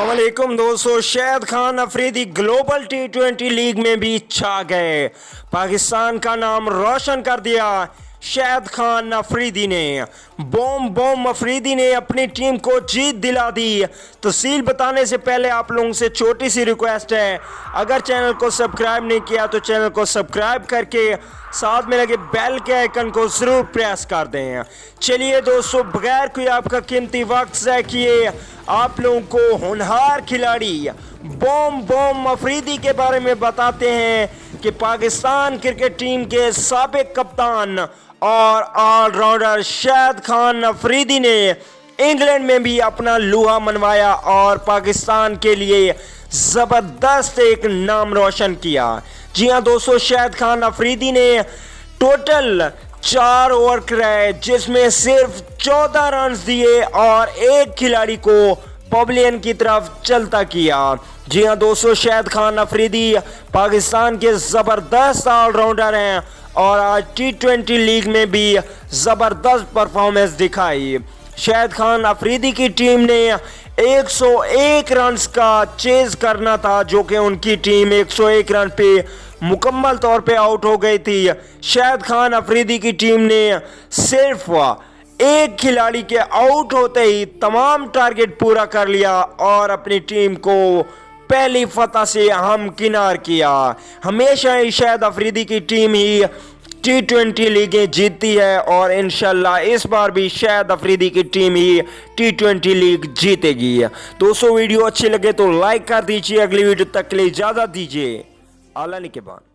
अस्सलामुअलैकुम दोस्तों, Shahid Khan Afridi global T20 league में भी छा गए। पाकिस्तान का नाम रोशन कर दिया शाहिद खान अफरीदी ने। बॉम अफरीदी ने अपनी टीम को जीत दिला दी। तफसील बताने से पहले आप लोगों से छोटी सी रिक्वेस्ट है, अगर चैनल को सब्सक्राइब नहीं किया तो चैनल को सब्सक्राइब करके साथ में लगे बेल के आइकन को ज़रूर प्रेस कर दें। चलिए दोस्तों, बगैर कोई आपका कीमती वक्त ज़ाय किए आप लोगों को होनहार खिलाड़ी बॉम अफरीदी के बारे में बताते हैं कि पाकिस्तान क्रिकेट टीम के साबिक कप्तान और ऑलराउंडर शाहिद खान अफरीदी ने इंग्लैंड में भी अपना लूहा मनवाया और पाकिस्तान के लिए ज़बरदस्त एक नाम रोशन किया। जी हाँ दोस्तों, शाहिद खान अफरीदी ने टोटल 4 ओवर कराए जिसमें सिर्फ 14 रन दिए और एक खिलाड़ी को पवेलियन की तरफ चलता किया। जी हाँ दोस्तों, शाहिद खान अफरीदी पाकिस्तान के ज़बरदस्त ऑलराउंडर हैं और आज T20 लीग में भी ज़बरदस्त परफॉर्मेंस दिखाई। शाहिद खान अफरीदी की टीम ने 101 रन का चेज करना था, जो कि उनकी टीम 101 रन पे मुकम्मल तौर पे आउट हो गई थी। शाहिद खान अफरीदी की टीम ने सिर्फ एक खिलाड़ी के आउट होते ही तमाम टारगेट पूरा कर लिया और अपनी टीम को पहली फतह से हमकिनार किया। हमेशा ही शाहिद अफरीदी की टीम ही T20 लीगें जीतती है और इंशाल्लाह इस बार भी शाहिद अफरीदी की टीम ही T20 लीग जीतेगी। दोस्तों, वीडियो अच्छी लगे तो लाइक कर दीजिए। अगली वीडियो तक के लिए इजाज़त दीजिए। आला निगहबान।